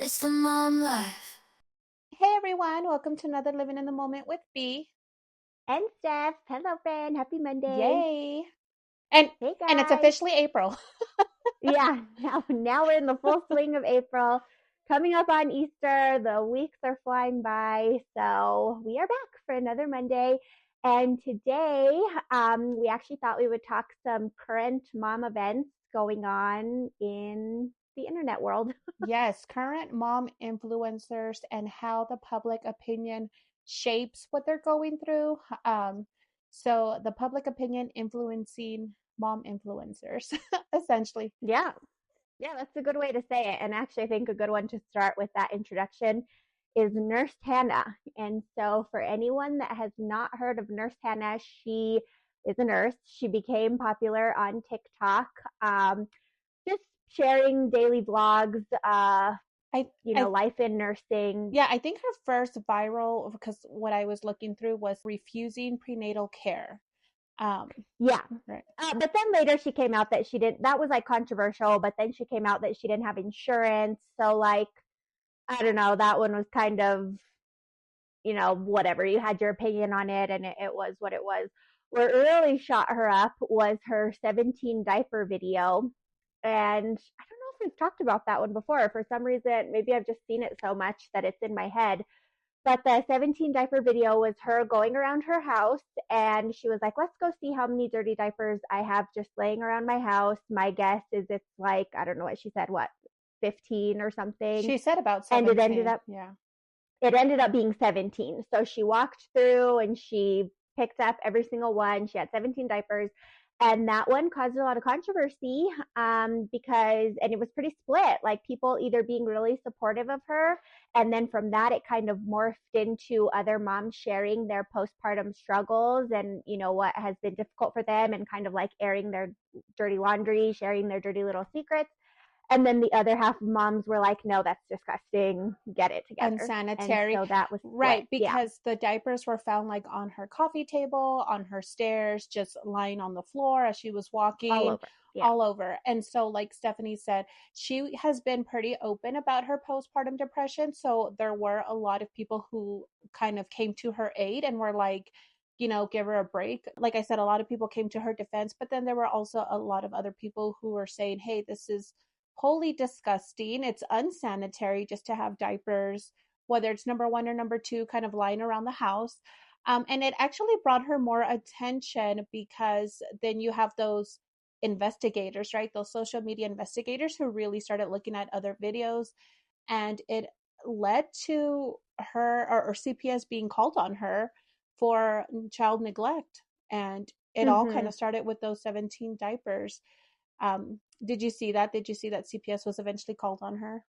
It's the mom life. Hey everyone, welcome to another Living in the Moment with B. And Steph. Hello, friend. Happy Monday. Yay. And Hey, and it's guys. officially April. Yeah, now we're in the full swing of April. Coming up on Easter, the weeks are flying by. So we are back for another Monday. And today, we actually thought we would talk some current mom events going on in the internet world. Yes, current mom influencers and how the public opinion shapes what they're going through. Um, so the public opinion influencing mom influencers, essentially. Yeah, yeah, that's a good way to say it. And actually, I think a good one to start with that introduction is Nurse Hannah. And so, for anyone that has not heard of Nurse Hannah, she is a nurse. She became popular on TikTok, just sharing daily vlogs, I I life in nursing. yeah, I think her first viral, because what I was looking through was refusing prenatal care. Um, Yeah. right. But then later she came out that she didn't, that was like controversial, but then she came out that she didn't have insurance. So, like, I don't know, that one was kind of whatever. You had your opinion on it and it was what it was. What really shot her up was her 17 diaper video. And I don't know if we've talked about that one before. For some reason, maybe I've just seen it so much that it's in my head. But the 17 diaper video was her going around her house and she was like, let's go see how many dirty diapers I have just laying around my house. My guess is it's like, I don't know what she said, what, 15 or something. She said about And it ended 17. up Yeah. being 17. So she walked through and she picked up every single one. She had 17 diapers. And that one caused a lot of controversy because, and it was pretty split, like people either being really supportive of her. And then from that, it kind of morphed into other moms sharing their postpartum struggles and, what has been difficult for them and kind of like airing their dirty laundry, sharing their dirty little secrets. And then the other half of moms were like, no, that's disgusting. Get it together. And Unsanitary. so that was split. Right, Yeah. because the diapers were found like on her coffee table, on her stairs, just lying on the floor as she was All walking, over. Yeah. all over. And so, like Stephanie said, she has been pretty open about her postpartum depression. So there were a lot of people who kind of came to her aid and were like, give her a break. Like I said, a lot of people came to her defense, but then there were also a lot of other people who were saying, hey, this is wholly disgusting. It's unsanitary just to have diapers, whether it's number one or number two, kind of lying around the house. And it actually brought her more attention because then you have those investigators, right? Those social media investigators who really started looking at other videos. And it led to her or CPS being called on her for child neglect. And it all kind Mm-hmm. of started with those 17 diapers. Did you see that? Did you see that CPS was eventually called on her?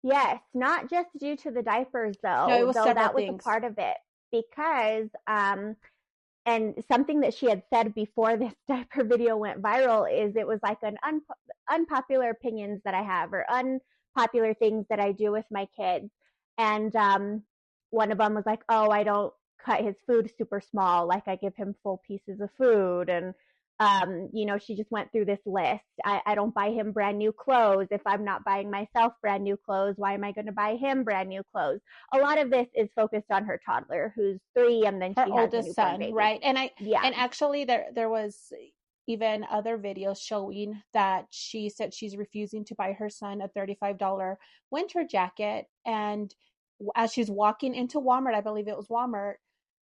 Yes. Not just due to the diapers, No, it though, was though several that was a things. part of it because, and something that she had said before this diaper video went viral is it was like an unpopular opinions that I have or unpopular things that I do with my kids. And one of them was like, oh, I don't cut his food super small. Like I give him full pieces of food. And, she just went through this list. I don't buy him brand new clothes. If I'm not buying myself brand new clothes, why am I going to buy him brand new clothes? A lot of this is focused on her toddler who's 3 and then Her she has a oldest newborn son, baby. right? And I Yeah. and actually there was even other videos showing that she said she's refusing to buy her son a $35 winter jacket, and as she's walking into Walmart, I believe it was Walmart,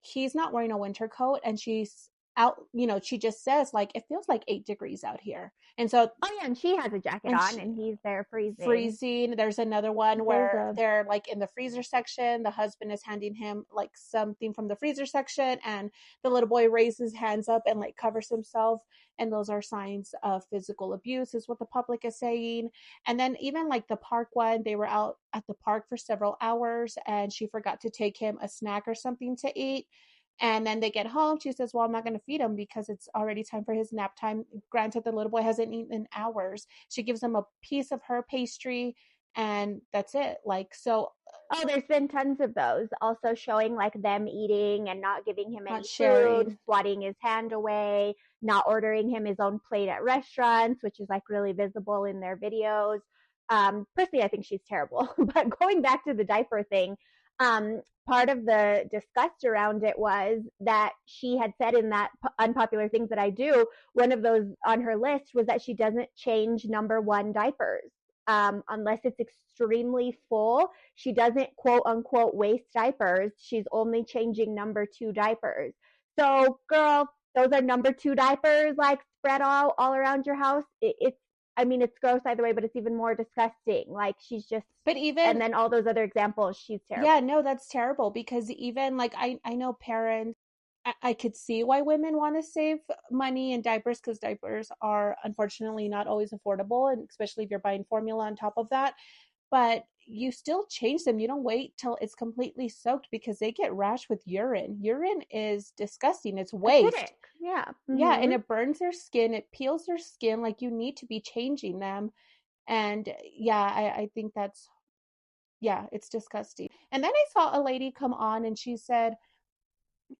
he's not wearing a winter coat and she's out, she just says like it feels like 8 degrees out here. And so Oh yeah, and she has a jacket and on she, and he's there freezing. freezing. There's another one There's where a they're like in the freezer section. The husband is handing him like something from the freezer section, and the little boy raises his hands up and like covers himself. And those are signs of physical abuse, is what the public is saying. And then even like the park one, they were out at the park for several hours and she forgot to take him a snack or something to eat. And then they get home. She says, well, I'm not going to feed him because it's already time for his nap time. Granted, the little boy hasn't eaten in hours. She gives him a piece of her pastry and that's it. Like, so Oh, there's been tons of those also showing like them eating and not giving him not any food, sharing. swatting his hand away, not ordering him his own plate at restaurants, which is like really visible in their videos. Personally, I think she's terrible. But going back to the diaper thing, part of the disgust around it was that she had said in that unpopular things that I do, one of those on her list was that she doesn't change number one diapers. Unless it's extremely full, she doesn't quote unquote waste diapers. She's only changing number two diapers. So, girl, those are number two diapers like spread all around your house. It's I mean, it's gross either way, but it's even more disgusting. Like she's just, But and even, then all those other examples, she's yeah, terrible. no, that's terrible because even like I know parents, I could see why women want to save money in diapers because diapers are unfortunately not always affordable, and especially if you're buying formula on top of that. But you still change them. You don't wait till it's completely soaked because they get rash with urine. Urine is disgusting. It's waste. Acidic. Yeah. Yeah, Mm-hmm. and it burns their skin, it peels their skin. Like you need to be changing them. And yeah, I think that's, yeah, it's disgusting. And then I saw a lady come on and she said,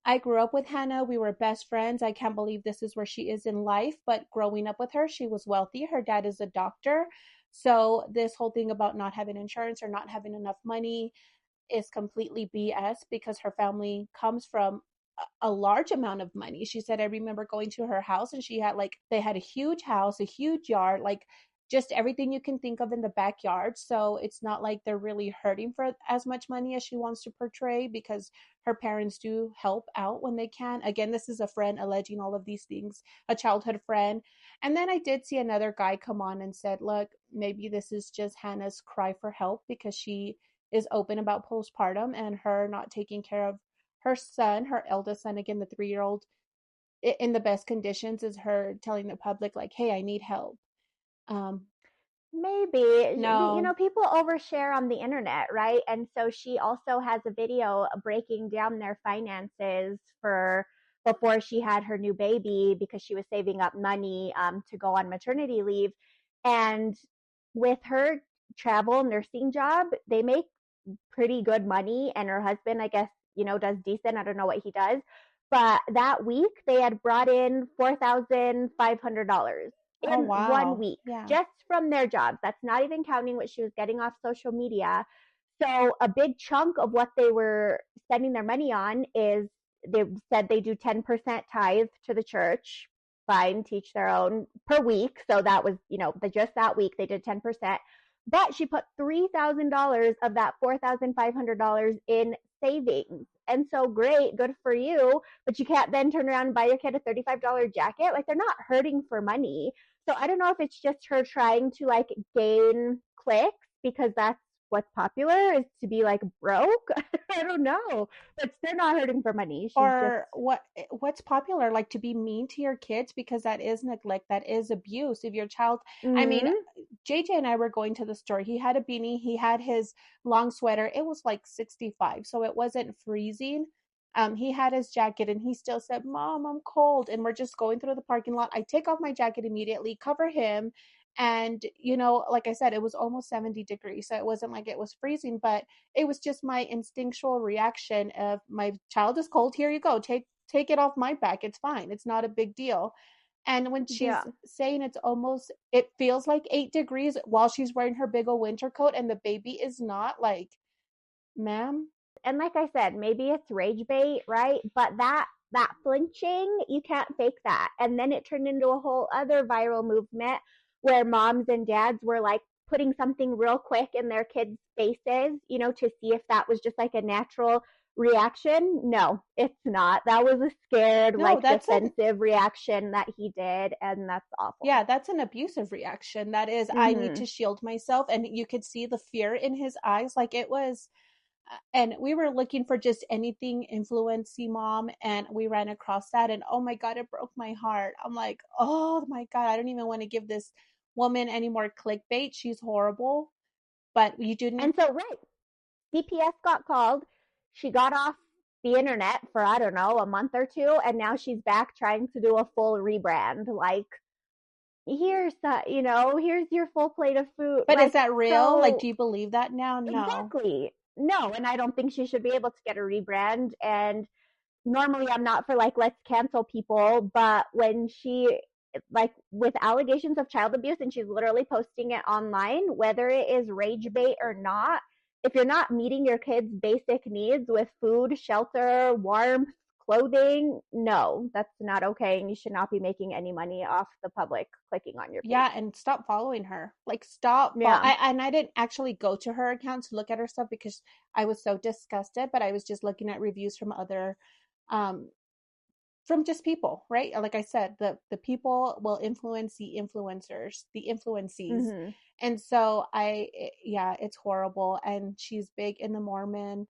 I grew up with Hannah. We were best friends. I can't believe this is where she is in life. But growing up with her, she was wealthy. Her dad is a doctor. So this whole thing about not having insurance or not having enough money is completely BS because her family comes from a large amount of money. She said, I remember going to her house and she had like, they had a huge house, a huge yard, like just everything you can think of in the backyard. So it's not like they're really hurting for as much money as she wants to portray because her parents do help out when they can. Again, this is a friend alleging all of these things, a childhood friend. And then I did see another guy come on and said, look, maybe this is just Hannah's cry for help because she is open about postpartum and her not taking care of her son, her eldest son, again, the 3 year old, in the best conditions, is her telling the public, like, hey, I need help. Um, Maybe, no. people overshare on the internet, right? And so she also has a video breaking down their finances for before she had her new baby because she was saving up money to go on maternity leave. And with her travel nursing job, they make pretty good money. And her husband, I guess, does decent. I don't know what he does. But that week, they had brought in $4,500 Oh, in one wow. week Yeah. just from their jobs. That's not even counting what she was getting off social media. So a big chunk of what they were spending their money on is they said they do 10% tithe to the church. Fine, teach their own per week. So that was, just that week they did 10%. But she put $3,000 of that $4,500 in savings. And so great, good for you. But you can't then turn around and buy your kid a $35 jacket. Like they're not hurting for money. So I don't know if it's just her trying to like gain clicks because that's what's popular is to be like broke. I don't know, but they're not hurting for money. She's just Or what's popular, like to be mean to your kids because that is neglect, that is abuse. If your child, I mean, mm, JJ and I were going to the store. He had a beanie, he had his long sweater. It was like 65, so it wasn't freezing. He had his jacket and he still said, Mom, I'm cold. And we're just going through the parking lot. I take off my jacket immediately, cover him. And, like I said, it was almost 70 degrees. So it wasn't like it was freezing, but it was just my instinctual reaction of my child is cold. Here you go. Take it off my back. It's fine. It's not a big deal. And when yeah. she's saying it feels like 8 degrees while she's wearing her big old winter coat and the baby is not, like, ma'am. And like I said, maybe it's rage bait, right? But that flinching, you can't fake that. And then it turned into a whole other viral movement where moms and dads were like putting something real quick in their kids' faces, to see if that was just like a natural reaction. No, it's not. That was a scared, No, like defensive reaction that he did, and that's awful. yeah, that's an abusive reaction. That is, I need Mhm. to shield myself. And you could see the fear in his eyes. Like it was, and we were looking for just anything influencing mom and we ran across that and oh my god, it broke my heart. I'm like, oh my god, I don't even want to give this woman any more clickbait. She's horrible. But you do need, And so right, CPS got called. She got off the internet for, I don't know, a month or two. And now she's back trying to do a full rebrand. Like, here's here's your full plate of food. but is Like, that real? Like, so do you believe that now? No. exactly. No, and I don't think she should be able to get a rebrand. And normally I'm not for like, let's cancel people. But when she like with allegations of child abuse, and she's literally posting it online, whether it is rage bait or not. If you're not meeting your kids' basic needs with food, shelter, warmth, clothing, no, that's not okay. And you should not be making any money off the public clicking on your page. Yeah, and stop following her. Like stop follow Yeah. and I didn't actually go to her account to look at her stuff because I was so disgusted, but I was just looking at reviews from other um from just people, right? Like I said, the people will influence the influencers, the influencees. Mm-hmm. And so yeah, it's horrible. And she's big in the Mormon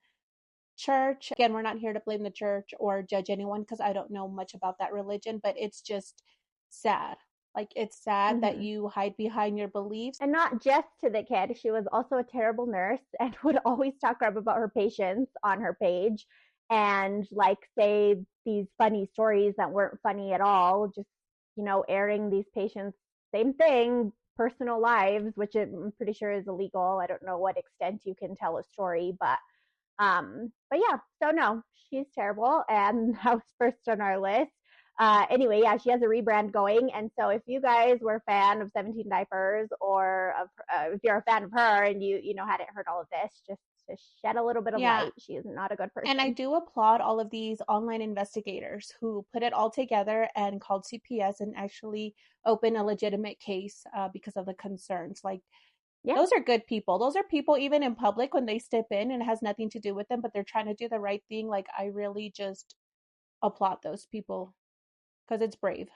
church. Again, we're not here to blame the church or judge anyone because I don't know much about that religion, but it's just sad. Like it's sad that Mm-hmm. you hide behind your beliefs. And not just to the kid, she was also a terrible nurse and would always talk crap about her patients on her page and like say these funny stories that weren't funny at all, just, airing these patients, same thing, personal lives, which I'm pretty sure is illegal. I don't know what extent you can tell a story, but yeah, so no, she's terrible, and that was first on our list. Anyway, yeah, she has a rebrand going, and so if you guys were a fan of 17 Diapers, or if you're a fan of her and you hadn't heard all of this, just to shed a little bit of Yeah. light, she is not a good And I person. do applaud all of these online investigators who put it all together and called CPS and actually opened a legitimate case because of the concerns. Like, Yeah, those are good people. Those are people, even in public, when they step in and it has nothing to do with them, but they're trying to do the right thing. Like, I really just applaud those people because it's brave.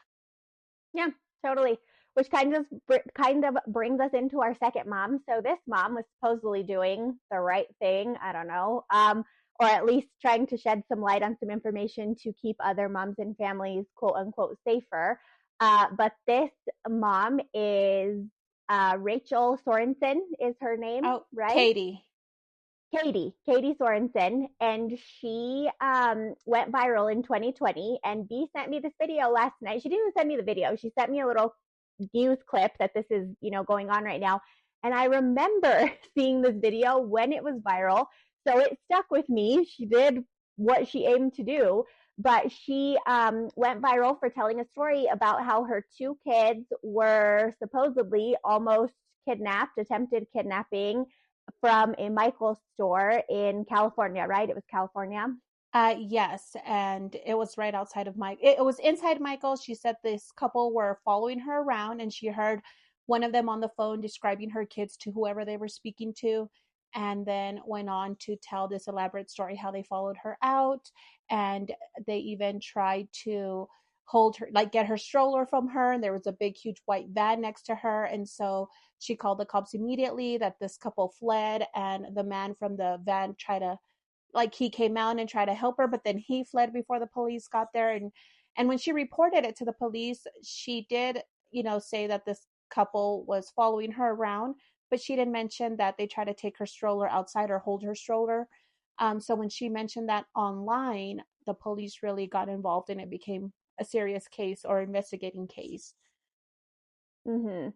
yeah, totally. Which kind of brings us into our second mom. So this mom was supposedly doing the right thing. I don't know, or at least trying to shed some light on some information to keep other moms and families, quote unquote, safer. But this mom is Rachel Sorensen is her name, Oh, right? Katie. Katie Sorensen, and she went viral in 2020. And B sent me this video last night. She didn't even send me the video. She sent me a little news clip that this is, going on right now. And I remember seeing this video when it was viral. So it stuck with me. She did what she aimed to do, but she went viral for telling a story about how her two kids were supposedly almost kidnapped, attempted kidnapping from a Michael's store in California, right? It was California. Yes, and it was right outside of Mike. It was inside Michael's. She said this couple were following her around, and she heard one of them on the phone describing her kids to whoever they were speaking to, and then went on to tell this elaborate story how they followed her out, and they even tried to hold her, like get her stroller from her, and there was a big, huge white van next to her, and so she called the cops immediately. That this couple fled, and the man from the van tried to, like, he came out and tried to help her, but then he fled before the police got there. And when she reported it to the police, she did, say that this couple was following her around, but she didn't mention that they tried to take her stroller outside or hold her stroller. So when she mentioned that online, the police really got involved and it became a serious case or investigating case. Mm-hmm.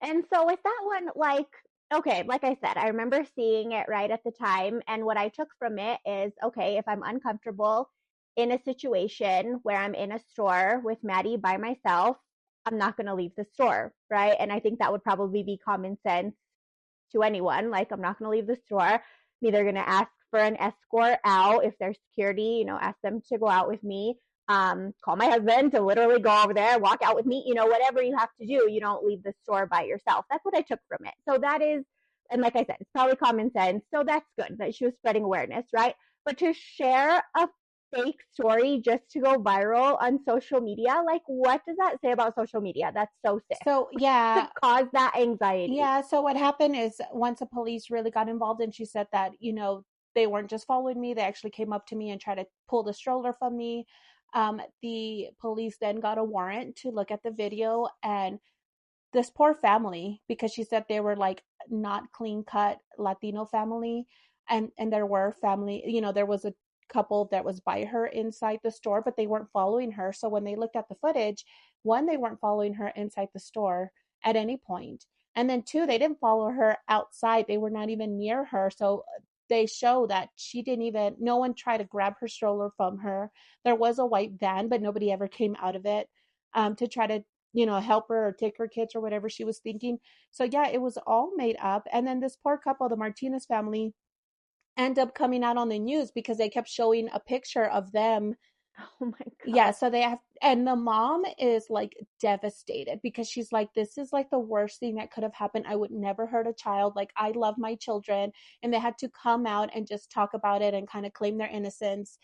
And so with that one, like, okay, like I said, I remember seeing it right at the time. And what I took from it is, okay, if I'm uncomfortable in a situation where I'm in a store with Maddie by myself, I'm not going to leave the store, right? And I think that would probably be common sense to anyone. Like, I'm not going to leave the store. I'm either going to ask for an escort out if there's security, ask them to go out with me. Call my husband to literally go over there, walk out with me, whatever you have to do. You don't leave the store by yourself. That's what I took from it. So that is, and like I said, it's probably common sense. So that's good that she was spreading awareness, right? But to share a fake story just to go viral on social media, like, what does that say about social media? That's so sick. So To yeah. cause that anxiety. Yeah, so what happened is once the police really got involved and she said that, they weren't just following me, they actually came up to me and tried to pull the stroller from me. The police then got a warrant to look at the video, and this poor family, because she said they were like not clean cut Latino family, and there were family, there was a couple that was by her inside the store, but they weren't following her. So when they looked at the footage, one, they weren't following her inside the store at any point, and then two, they didn't follow her outside. They were not even near her. So they show that she didn't even, no one tried to grab her stroller from her. There was a white van, but nobody ever came out of it to try to help her or take her kids or whatever she was thinking. So yeah, it was all made up. And then this poor couple, the Martinez family, end up coming out on the news because they kept showing a picture of them. Oh my Yeah, god. so they have, and the mom is like devastated because she's like, this is like the worst thing that could have happened. I would never hurt a child. Like, I love my children. And they had to come out and just talk about it and kind of claim their innocence.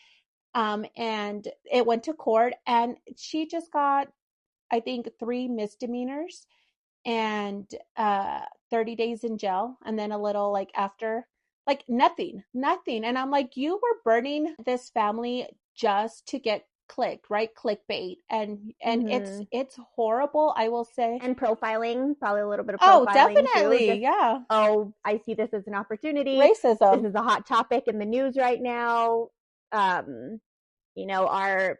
And it went to court, and she just got, I think, 3 misdemeanors and 30 days in jail, and then a little like after, like nothing. And I'm like, you were burning this family just to get clicked, right? Clickbait. And it's Mhm. it's horrible, I will say. And profiling, probably a little bit of Oh, profiling too. definitely. Just, Yeah. oh, I see this as an opportunity. This Racism. is a hot topic in the news right now. Um, our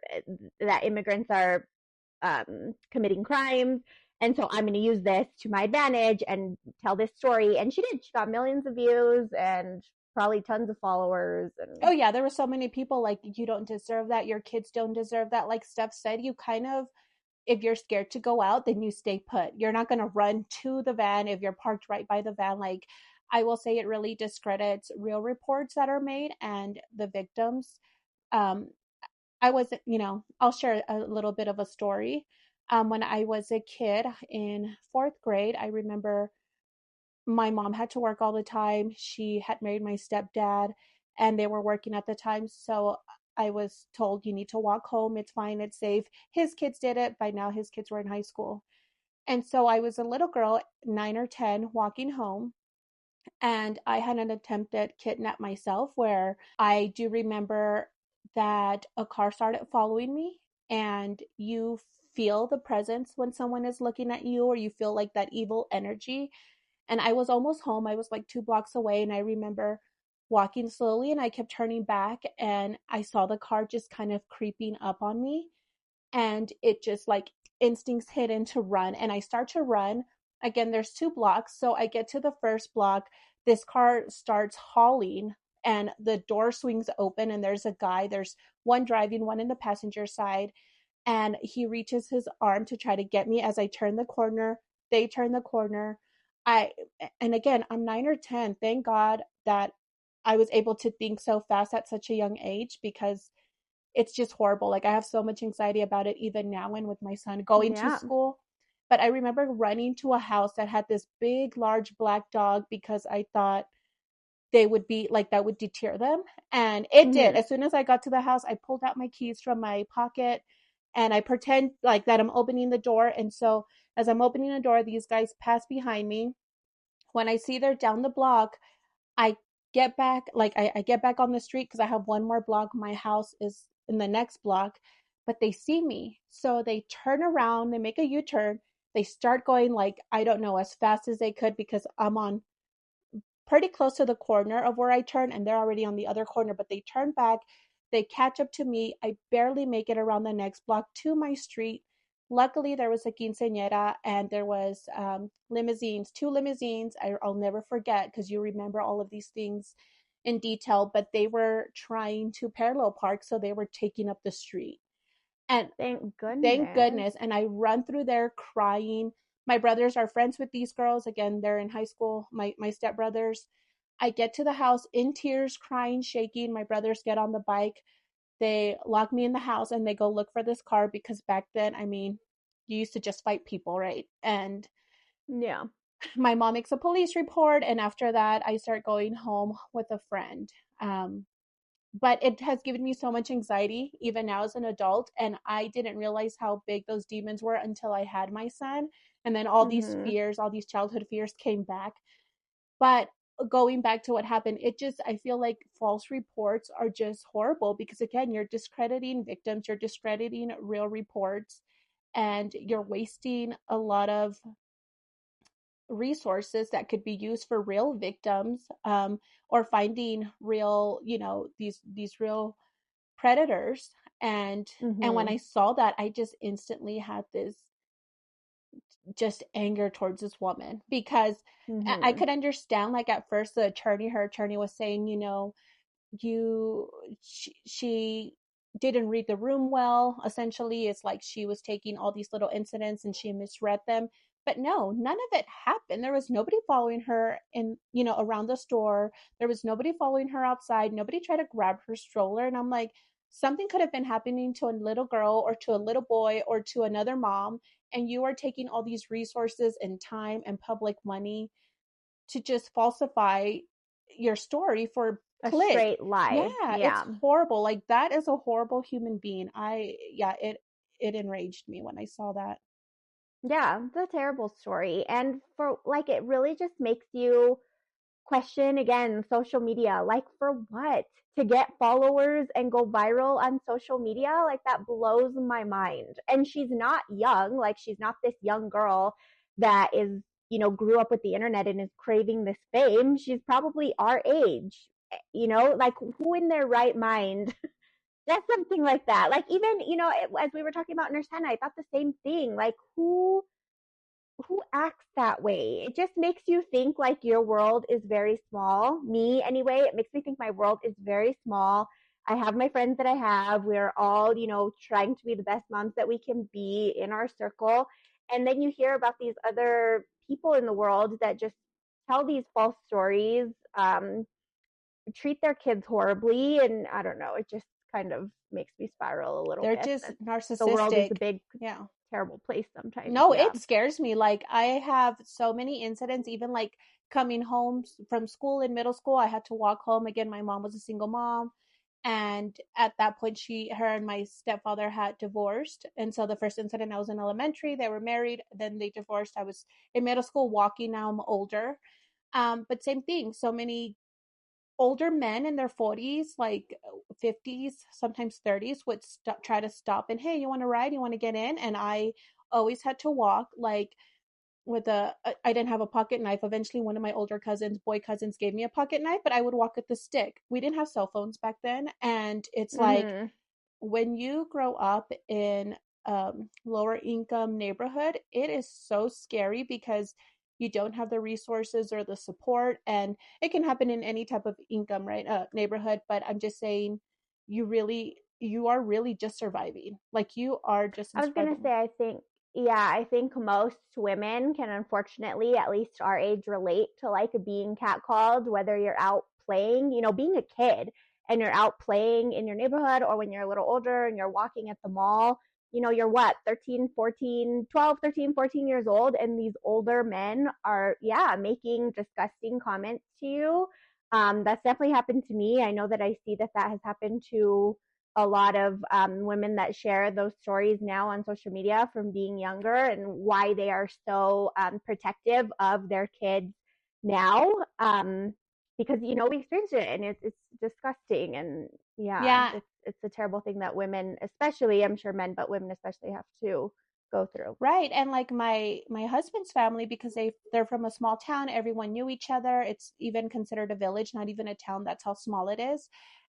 that immigrants are committing crimes. And so I'm going to use this to my advantage and tell this story. And she did. She got millions of views and probably tons of followers. Oh And yeah, there were so many people like, you don't deserve that, your kids don't deserve that. Like Steph said, you kind of, if you're scared to go out, then you stay put. You're not going to run to the van if you're parked right by the van. Like, I will say it really discredits real reports that are made and the victims. Um, I was, I'll share a little bit of a story. When I was a kid in fourth grade, I remember my mom had to work all the time. She had married my stepdad, and they were working at the time. So I was told, you need to walk home. It's fine. It's safe. His kids did it. By now, his kids were in high school. And so I was a little girl, 9 or 10, walking home. And I had an attempted kidnap myself, where I do remember that a car started following me, and you feel the presence when someone is looking at you, or you feel like that evil energy. And I was almost home. I was like 2 blocks away. And I remember walking slowly, and I kept turning back, and I saw the car just kind of creeping up on me. And it just like instincts hit in to run. And I start to run. Again, there's 2 blocks. So I get to the first block. This car starts hauling, and the door swings open, and there's a guy. There's one driving, one in the passenger side. And he reaches his arm to try to get me as I turn the corner. They turn the corner. I and again, I'm 9 or 10. Thank God that I was able to think so fast at such a young age, because it's just horrible. Like, I have so much anxiety about it even now, and with my son going to yeah. school. But I remember running to a house that had this big, large black dog, because I thought they would be like, that would deter them. And it did. Mm-hmm. As soon as I got to the house, I pulled out my keys from my pocket, and I pretend like that I'm opening the door. And so as I'm opening the door, these guys pass behind me. When I see they're down the block, I get back, like I get back on the street because I have one more block. My house is in the next block, but they see me. So they turn around, they make a U-turn, they start going, like, I don't know, as fast as they could, because I'm on pretty close to the corner of where I turn, and they're already on the other corner. But they turn back, they catch up to me. I barely make it around the next block to my street. Luckily, there was a quinceañera, and there was limousines, 2 limousines. I'll never forget, because you remember all of these things in detail. But they were trying to parallel park, so they were taking up the street. And Thank thank goodness. goodness. And I run through there crying. My brothers are friends with these girls. Again, they're in high school, my stepbrothers. I get to the house in tears, crying, shaking. My brothers get on the bike. They lock me in the house, and they go look for this car, because back then, I mean, you used to just fight people, right? And Yeah. my mom makes a police report. And after that, I start going home with a friend. Um, but it has given me so much anxiety even now as an adult, and I didn't realize how big those demons were until I had my son. And then all these Mm-hmm. fears, all these childhood fears came back. But going back to what happened, I feel like false reports are just horrible, because again, you're discrediting victims, you're discrediting real reports, and you're wasting a lot of resources that could be used for real victims, or finding real, these real predators. And when Mm-hmm. I saw that, I just instantly had this just anger towards this woman, because I Mm-hmm. could understand, like, at first her attorney was saying, you, she didn't read the room well. Essentially, it's like she was taking all these little incidents and she misread them. But no, none of it happened. There was nobody following her in, around the store. There was nobody following her outside. Nobody tried to grab her stroller. And I'm like, something could have been happening to a little girl or to a little boy or to another mom. And you are taking all these resources and time and public money to just falsify your story for A click. straight lie. Yeah, it's Yeah. horrible. Like that is a horrible human being. Yeah, it enraged me when I saw that. Yeah, it's a terrible story. And for like, it really just makes you question again social media. Like, for what? To get followers and go viral on social media? Like, that blows my mind. And she's not young. Like, she's not this young girl that is, grew up with the internet and is craving this fame. She's probably our age. Like, who in their right mind does something like that? Like, even, as we were talking about Nurse Hannah, I thought the same thing. Like, who acts that way? It just makes you think like your world is very small. Me, anyway, it makes me think my world is very small. I have my friends that I have. We're all, trying to be the best moms that we can be in our circle. And then you hear about these other people in the world that just tell these false stories, treat their kids horribly. And I don't know, it just kind of makes me spiral a little They're bit. just That the world is a narcissistic. big, Yeah. terrible place sometimes. No, Yeah. it scares me. Like I have so many incidents, even like coming home from school in middle school, I had to walk home. Again, my mom was a single mom. And at that point, her and my stepfather had divorced. And so the first incident, I was in elementary, they were married, then they divorced. I was in middle school walking. Now I'm older. But same thing. So many older men in their 40s, like 50s, sometimes 30s, would try to stop and, hey, you want to ride? You want to get in? And I always had to walk like I didn't have a pocket knife. Eventually, one of my older cousins, boy cousins, gave me a pocket knife, but I would walk with the stick. We didn't have cell phones back then. And it's like Mm-hmm. when you grow up in lower income neighborhood, it is so scary because you don't have the resources or the support, and it can happen in any type of income, right? Neighborhood. But I'm just saying, you are really just surviving. Like you are just in I was gonna survival. say, I think most women can unfortunately, at least our age, relate to like being catcalled, whether you're out playing, being a kid and you're out playing in your neighborhood, or when you're a little older and you're walking at the mall, you're what, 13, 14, 12, 13, 14 years old, and these older men are, yeah, making disgusting comments to you. That's definitely happened to me. I know that I see that has happened to a lot of women that share those stories now on social media from being younger, and why they are so protective of their kids now, because we experienced it, and it's disgusting. And yeah, Yeah, it's a terrible thing that women, especially, I'm sure men, but women especially, have to go through. right. And like my husband's family, because they're from a small town, everyone knew each other. It's even considered a village, not even a town. That's how small it is.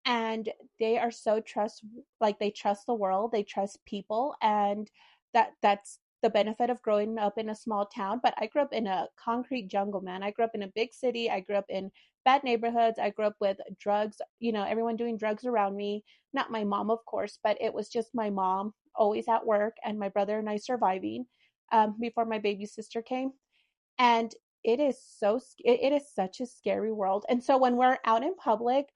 And they are so like they trust the world, they trust people, and that's the benefit of growing up in a small town. But I grew up in a concrete jungle, man. I grew up in a big city. I grew up in bad neighborhoods. I grew up with drugs, everyone doing drugs around me. Not my mom, of course, but it was just my mom always at work and my brother and I surviving, before my baby sister came. And it is such a scary world. And so when we're out in public,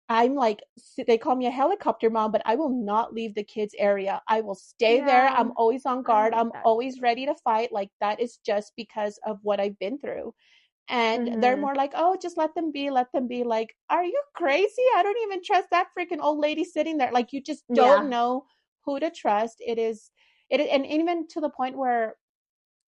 I'm like, they call me a helicopter mom, but I will not leave the kids area. I will stay there. Yeah, I'm always on I'm guard. like I'm that always too. ready to fight. Like that is just because of what I've been through. And they're Mm-hmm. more like, oh, just let them be, let them be. Like, are you crazy? I don't even trust that freaking old lady sitting there. Like, you just don't Yeah. know who to trust. And even to the point where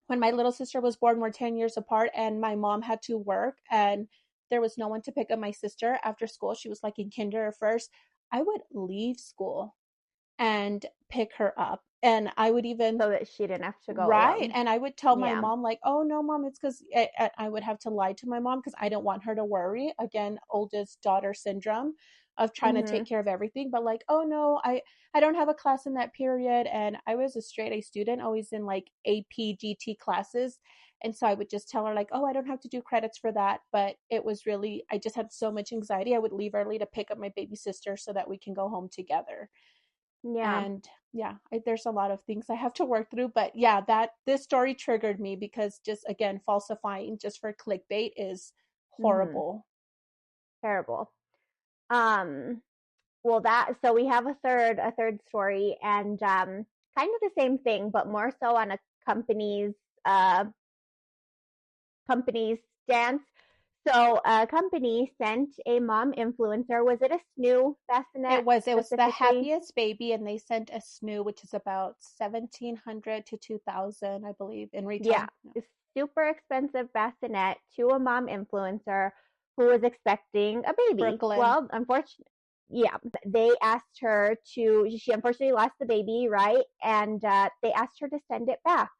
when my little sister was born, we're 10 years apart, and my mom had to work, and there was no one to pick up my sister after school. She was like in kinder or first. I would leave school and pick her up. And I would even, So that she didn't have to go right. alone. And I would tell my Yeah. mom, like, oh, no, mom, it's because I would have to lie to my mom because I don't want her to worry. Again, oldest daughter syndrome of trying to Mm-hmm. take care of everything. But like, oh, no, I don't have a class in that period. And I was a straight A student, always in like AP, GT classes. And so I would just tell her, like, oh, I don't have to do credits for that. But it was really, I just had so much anxiety. I would leave early to pick up my baby sister so that we can go home together. Yeah. And yeah, there's a lot of things I have to work through. But yeah, that this story triggered me because just again, falsifying just for clickbait is Mm-hmm. horrible. Terrible. Um, well, that so we have a third story, and kind of the same thing, but more so on a company's uh company's stance. So a company sent a mom influencer. Was it a snoo bassinet It was the specifically? happiest baby, and they sent a snoo, which is about 1,700 to 2,000, I believe, in Yeah, retail. Yeah. a super expensive bassinet to a mom influencer who was expecting a baby. Brooklyn. Well, unfortunately, yeah, they asked her to. She unfortunately lost the baby, right? And they asked her to send it back,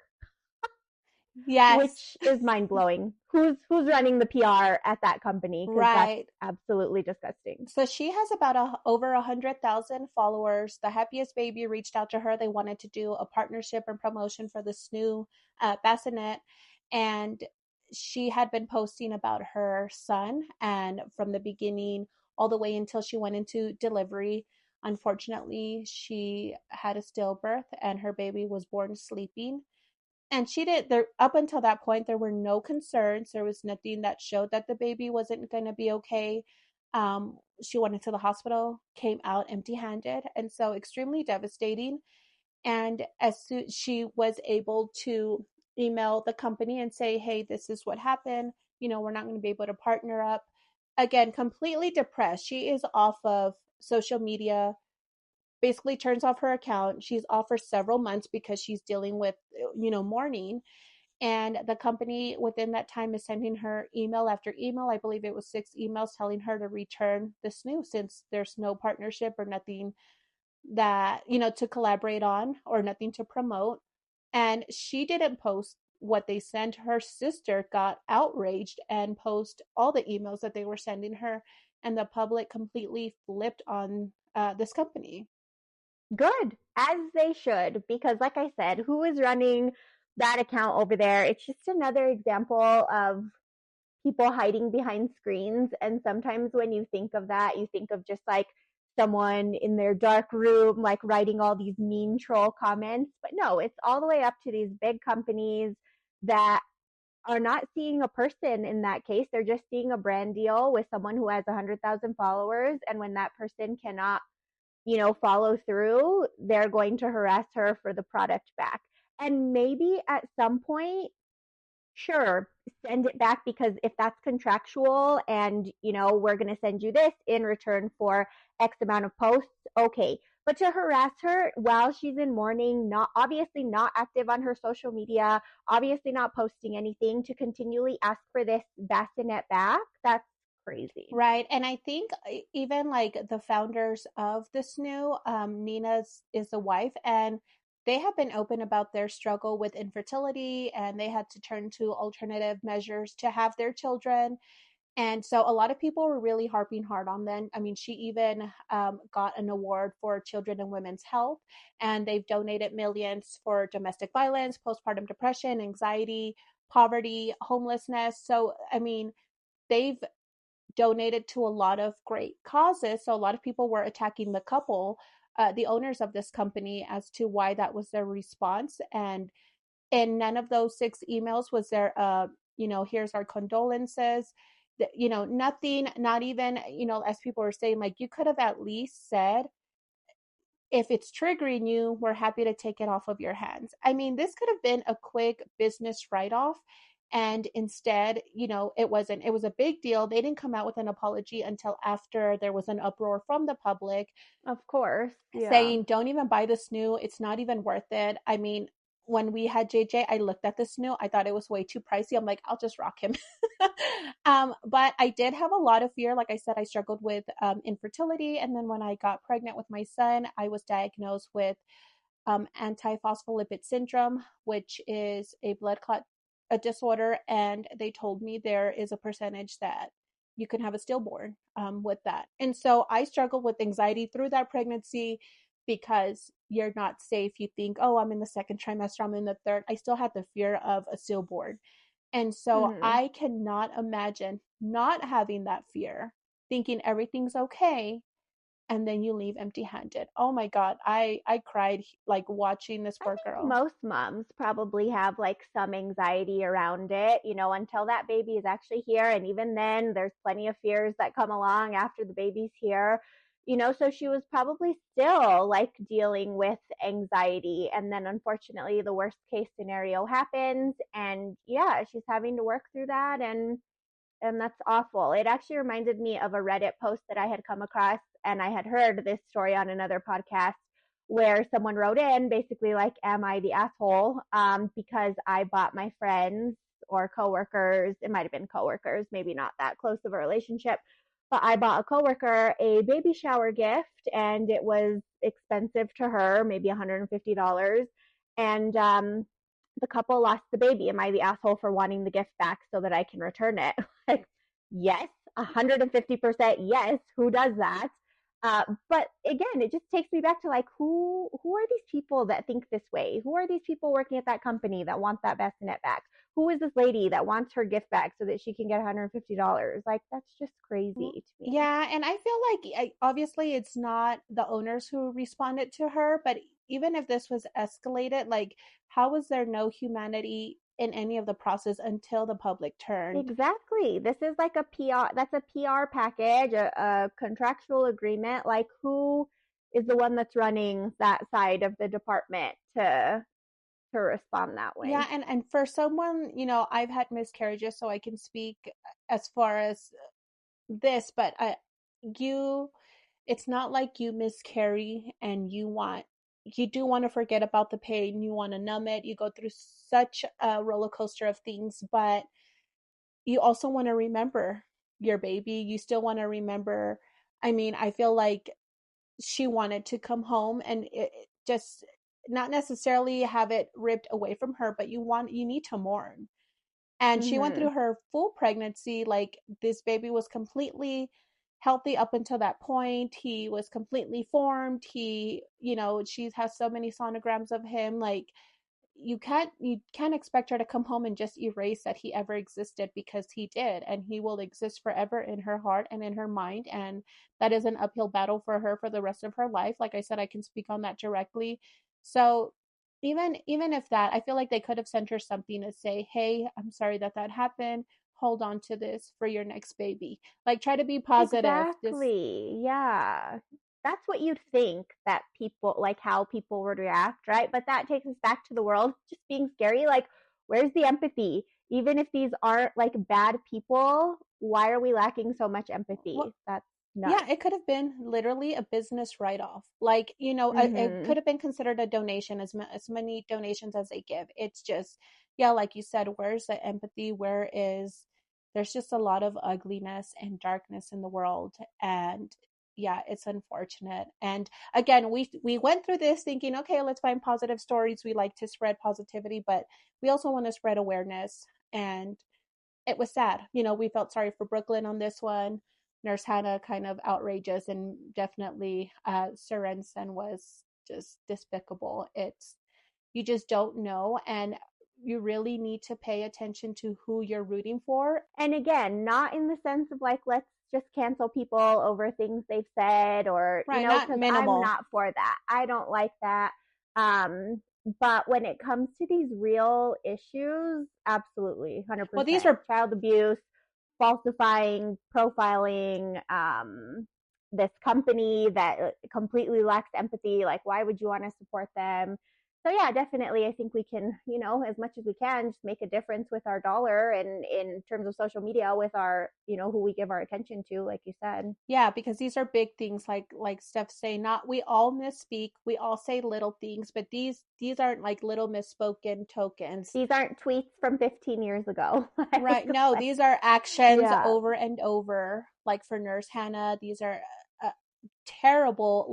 Yes. which is mind blowing. Who's running the PR at that company? Because that's Right. absolutely disgusting. So she has about over 100,000 followers. The happiest baby reached out to her. They wanted to do a partnership and promotion for this new bassinet, and she had been posting about her son, and from the beginning all the way until she went into delivery. Unfortunately, she had a stillbirth, and her baby was born sleeping. And she did there up until that point there were no concerns. There was nothing that showed that the baby wasn't going to be okay. She went into the hospital, came out empty-handed, and so extremely devastating. And as soon she was able to email the company and say, hey, this is what happened, we're not going to be able to partner up. Again, completely depressed. She is off of social media, basically turns off her account. She's off for several months because she's dealing with, mourning. And the company within that time is sending her email after email. I believe it was 6 emails telling her to return the snoo since there's no partnership or nothing that, to collaborate on or nothing to promote. And she didn't post what they sent. Her sister got outraged and post all the emails that they were sending her. And the public completely flipped on this company. Good, as they should, because like I said, who is running that account over there? It's just another example of people hiding behind screens. And sometimes when you think of that, you think of just like someone in their dark room, like writing all these mean troll comments. But no, it's all the way up to these big companies that are not seeing a person in that case. They're just seeing a brand deal with someone who has 100,000 followers. And when that person cannot, follow through, they're going to harass her for the product back. And maybe at some point, sure, send it back, because if that's contractual and, we're going to send you this in return for X amount of posts, okay. But to harass her while she's in mourning, not obviously not active on her social media, obviously not posting anything, to continually ask for this bassinet back, that's crazy. Right. And I think even like the founders of the SNU, Nina's is the wife, and they have been open about their struggle with infertility, and they had to turn to alternative measures to have their children. And so a lot of people were really harping hard on them. I mean, she even got an award for children and women's health, and they've donated millions for domestic violence, postpartum depression, anxiety, poverty, homelessness. So, I mean, they've donated to a lot of great causes. So a lot of people were attacking the couple, the owners of this company, as to why that was their response. And in none of those 6 emails was there here's our condolences. Nothing, not even, as people were saying, like, you could have at least said, if it's triggering you, we're happy to take it off of your hands. I mean, this could have been a quick business write off. And instead, it wasn't. It was a big deal. They didn't come out with an apology until after there was an uproar from the public Of course. Yeah. saying, don't even buy the snoo. It's not even worth it. I mean, when we had JJ, I looked at the snoo. I thought it was way too pricey. I'm like, I'll just rock him. But I did have a lot of fear. Like I said, I struggled with infertility. And then when I got pregnant with my son, I was diagnosed with antiphospholipid syndrome, which is a blood clot a disorder. And they told me there is a percentage that you can have a stillborn with that. And so I struggled with anxiety through that pregnancy because you're not safe. You think, oh, I'm in the second trimester, I'm in the third. I still had the fear of a stillborn. And so Mhm. I cannot imagine not having that fear, thinking everything's okay, and then you leave empty-handed. Oh my God, I cried like watching this I poor think girl. most moms probably have like some anxiety around it, until that baby is actually here. And even then, there's plenty of fears that come along after the baby's here. So she was probably still like dealing with anxiety. And then unfortunately, the worst case scenario happens. And yeah, she's having to work through that. And that's awful. It actually reminded me of a Reddit post that I had come across, and I had heard this story on another podcast where someone wrote in basically like, "Am I the asshole? Because I bought my friends or coworkers, it might have been coworkers, maybe not that close of a relationship, but I bought a coworker a baby shower gift, and it was expensive to her, maybe $150, and the couple lost the baby. Am I the asshole for wanting the gift back so that I can return it?" Like, yes, 150% yes. Who does that? But again, it just takes me back to like, who are these people that think this way? Who are these people working at that company that want that bassinet back? Who is this lady that wants her gift back so that she can get $150? Like, that's just crazy to me. Yeah, and I feel like obviously it's not the owners who responded to her, but even if this was escalated, like how was there no humanity in any of the process until the public turned? Exactly. This is like a PR, that's a PR package, a contractual agreement. Like, who is the one that's running that side of the department to respond that Yeah, way? and for someone, I've had miscarriages, so I can speak as far as this, but you it's not like you miscarry and you do want to forget about the pain, you want to numb it, you go through such a roller coaster of things, but you also want to remember your baby. You still want to remember. I mean, I feel like she wanted to come home and it just not necessarily have it ripped away from her, but you need to mourn. And she went Mm-hmm. through her full pregnancy. Like this baby was completely healthy up until that point. He was completely formed. She has so many sonograms of him. Like you can't expect her to come home and just erase that he ever existed, because he did, and he will exist forever in her heart and in her mind, and that is an uphill battle for her for the rest of her life. Like I said, I can speak on that directly. So even if that, I feel like they could have sent her something to say, hey, I'm sorry that that happened, hold on to this for your next baby. Like try to be positive. Just Exactly. Yeah. That's what you'd think that people, like how people would react, right? But that takes us back to the world just being scary. Like, where's the empathy? Even if these aren't like bad people, why are we lacking so much empathy? what That's nuts. Yeah, it could have been literally a business write-off. Like, it Mm-hmm. could have been considered a donation, as many donations as they give. It's just, yeah, like you said, where's the empathy? There's just a lot of ugliness and darkness in the world. And yeah, it's unfortunate. And again, we went through this thinking, okay, let's find positive stories. We like to spread positivity, but we also want to spread awareness. And it was sad. We felt sorry for Brooklyn on this one. Nurse Hannah kind of outrageous, and definitely Sorensen was just despicable. It's You just don't know, and you really need to pay attention to who you're rooting for. And again, not in the sense of like, let's just cancel people over things they've said, or, Right, not because I'm minimal. not for that. I don't like that. But when it comes to these real issues, absolutely, Well, these 100%. were Child abuse, falsifying, profiling, this company that completely lacks empathy. Like, why would you want to support them? So yeah, definitely, I think we can, as much as we can, just make a difference with our dollar, and in terms of social media with our, who we give our attention to, like you said. Yeah, because these are big things, like Steph say, not we all misspeak, we all say little things, but these aren't like little misspoken tokens. These aren't tweets from 15 years ago. Right. No, these are actions Yeah. over and over. Like for Nurse Hannah, these are terrible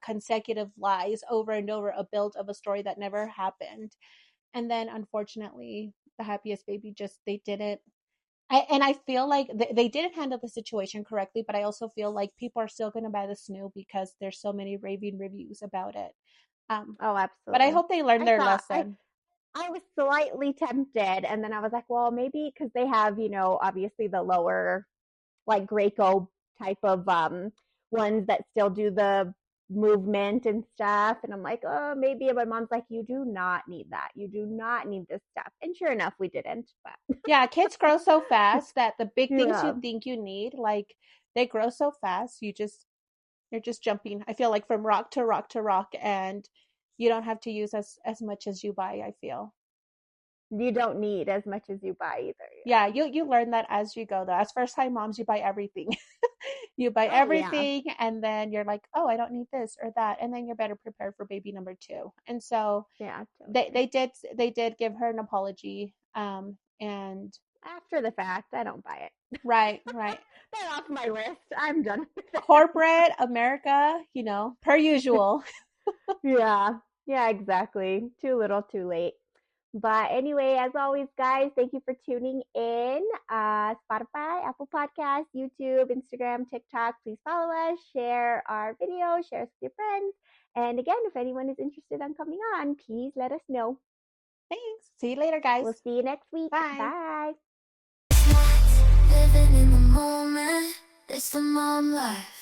consecutive lies over and over, a build of a story that never happened. And then unfortunately, the happiest baby just, they didn't. And I feel like they didn't handle the situation correctly, but I also feel like people are still going to buy the snoo because there's so many raving reviews about it. Um, Oh, but I absolutely. hope they learned I their saw I lesson. I was slightly tempted, and then I was like, well, maybe because they have, obviously the lower, like Graco type of ones that still do the movement and stuff. And I'm like, oh, maybe. And my mom's like, you do not need that. You do not need this stuff. And sure enough, we didn't. But Yeah, kids grow so fast that the big things you yeah, think you need, like they grow so fast, you're just jumping. I feel like from rock to rock to rock, and you don't have to use as much as you buy, I feel. you don't need as much as you buy either. Yeah, you learn that as you go though. As first time moms, you buy everything. You buy Oh yeah, everything and then you're like, "Oh, I don't need this or that." And then you're better prepared for baby number 2. And so yeah, totally. they did give her an apology and After the fact, I don't buy it. right, right. They're off my list. I'm done with Corporate America, per usual. yeah, yeah, exactly. Too little, too late. But anyway, as always, guys, thank you for tuning in. Spotify, Apple Podcasts, YouTube, Instagram, TikTok. Please follow us, share our videos, share us with your friends. And again, if anyone is interested in coming on, please let us know. Thanks. See you later, guys. We'll see you next week. Bye. Bye. Living in the moment, it's the mom life.